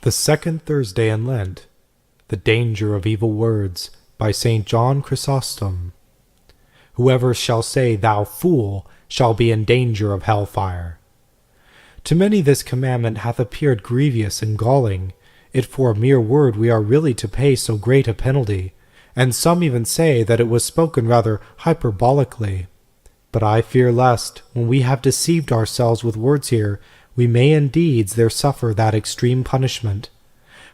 The Second Thursday in Lent. The Danger of Evil Words, by St. John Chrysostom. Whoever shall say, "Thou fool," shall be in danger of hell-fire. To many this commandment hath appeared grievous and galling, it for a mere word we are really to pay so great a penalty, and some even say that it was spoken rather hyperbolically. But I fear lest, when we have deceived ourselves with words here, we may in deeds there suffer that extreme punishment.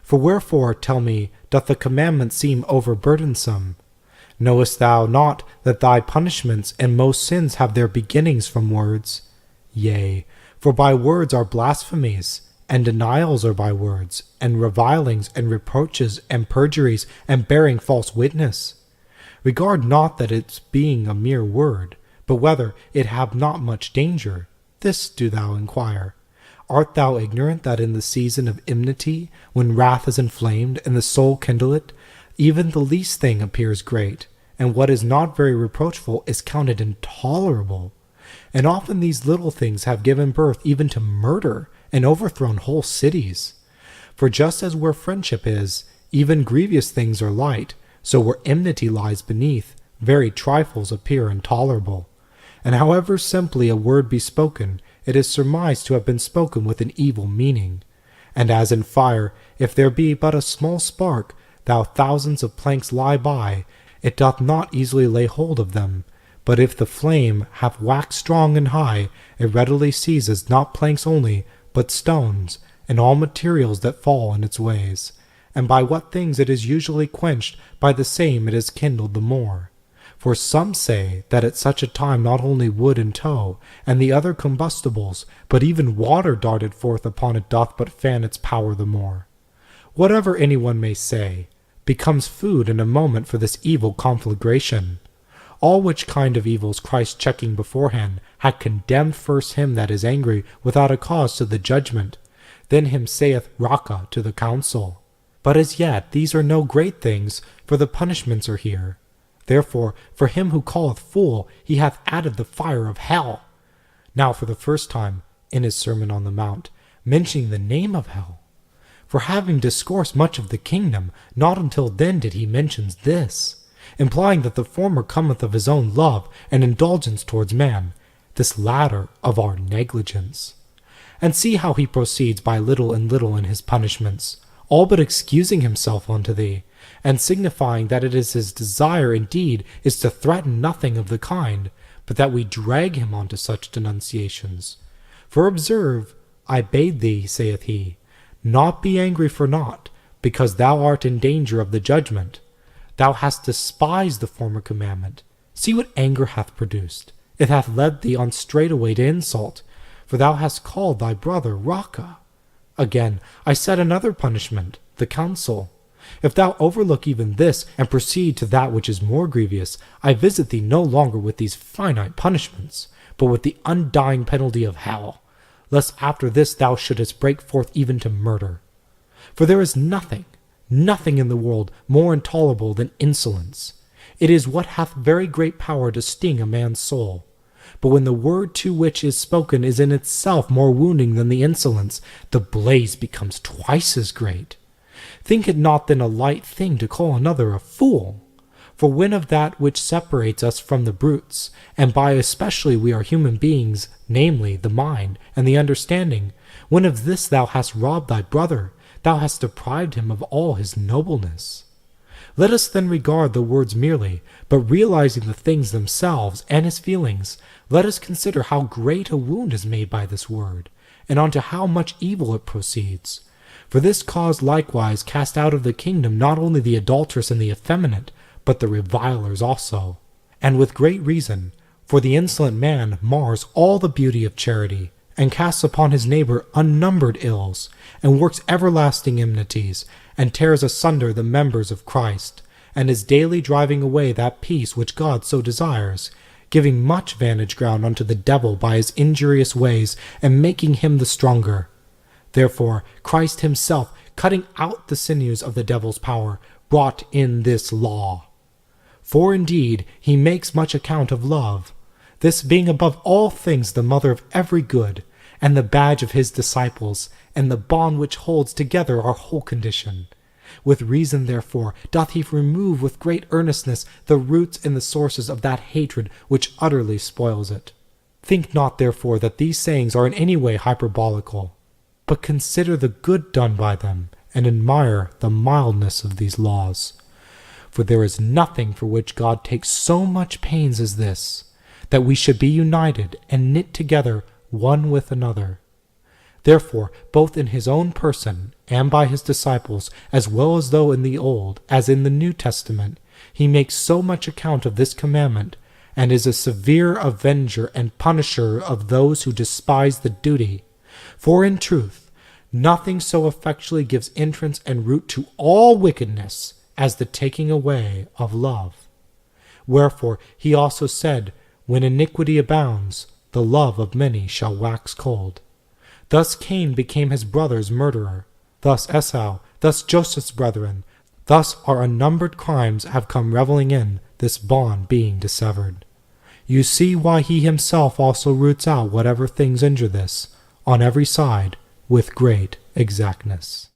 For wherefore, tell me, doth the commandment seem overburdensome? Knowest thou not that thy punishments and most sins have their beginnings from words? Yea, for by words are blasphemies, and denials are by words, and revilings, and reproaches, and perjuries, and bearing false witness. Regard not that its being a mere word, but whether it have not much danger. This do thou inquire. Art thou ignorant that in the season of enmity, when wrath is inflamed, and the soul kindleth, even the least thing appears great, and what is not very reproachful is counted intolerable? And often these little things have given birth even to murder, and overthrown whole cities. For just as where friendship is, even grievous things are light, so where enmity lies beneath, very trifles appear intolerable. And however simply a word be spoken, it is surmised to have been spoken with an evil meaning. And as in fire, if there be but a small spark, though thousands of planks lie by, it doth not easily lay hold of them. But if the flame have waxed strong and high, it readily seizes not planks only, but stones, and all materials that fall in its ways. And by what things it is usually quenched, by the same it is kindled the more. For some say that at such a time not only wood and tow, and the other combustibles, but even water darted forth upon it doth but fan its power the more. Whatever any one may say, becomes food in a moment for this evil conflagration. All which kind of evils Christ checking beforehand, had condemned first him that is angry without a cause to the judgment, then him saith Raca to the council. But as yet these are no great things, for the punishments are here. Therefore, for him who calleth fool, he hath added the fire of hell. Now for the first time, in his Sermon on the Mount, mentioning the name of hell. For having discoursed much of the kingdom, not until then did he mention this, implying that the former cometh of his own love and indulgence towards man, this latter of our negligence. And see how he proceeds by little and little in his punishments, all but excusing himself unto thee, and signifying that it is his desire indeed is to threaten nothing of the kind, but that we drag him on to such denunciations. For observe, I bade thee, saith he, not be angry for naught, because thou art in danger of the judgment. Thou hast despised the former commandment. See what anger hath produced. It hath led thee on straightway to insult, for thou hast called thy brother Raca. Again, I set another punishment, the council. If thou overlook even this, and proceed to that which is more grievous, I visit thee no longer with these finite punishments, but with the undying penalty of hell, lest after this thou shouldest break forth even to murder. For there is nothing in the world more intolerable than insolence. It is what hath very great power to sting a man's soul. But when the word to which is spoken is in itself more wounding than the insolence, the blaze becomes twice as great. Think it not then a light thing to call another a fool. For when of that which separates us from the brutes, and by especially we are human beings, namely the mind and the understanding, when of this thou hast robbed thy brother, thou hast deprived him of all his nobleness. Let us then regard the words merely, but realizing the things themselves and his feelings, let us consider how great a wound is made by this word, and unto how much evil it proceeds. For this cause likewise cast out of the kingdom not only the adulterous and the effeminate, but the revilers also. And with great reason, for the insolent man mars all the beauty of charity, and casts upon his neighbor unnumbered ills, and works everlasting enmities, and tears asunder the members of Christ, and is daily driving away that peace which God so desires, giving much vantage ground unto the devil by his injurious ways, and making him the stronger. Therefore Christ himself, cutting out the sinews of the devil's power, brought in this law. For indeed he makes much account of love, this being above all things the mother of every good, and the badge of his disciples, and the bond which holds together our whole condition. With reason, therefore, doth he remove with great earnestness the roots and the sources of that hatred which utterly spoils it. Think not, therefore, that these sayings are in any way hyperbolical, but consider the good done by them, and admire the mildness of these laws. For there is nothing for which God takes so much pains as this, that we should be united and knit together one with another. Therefore, both in his own person and by his disciples, as well as though in the Old as in the New Testament, he makes so much account of this commandment, and is a severe avenger and punisher of those who despise the duty. For in truth, nothing so effectually gives entrance and root to all wickedness as the taking away of love. Wherefore he also said, when iniquity abounds, the love of many shall wax cold. Thus Cain became his brother's murderer, thus Esau, thus Joseph's brethren, thus our unnumbered crimes have come reveling in, this bond being dissevered. You see why he himself also roots out whatever things injure this, on every side, with great exactness.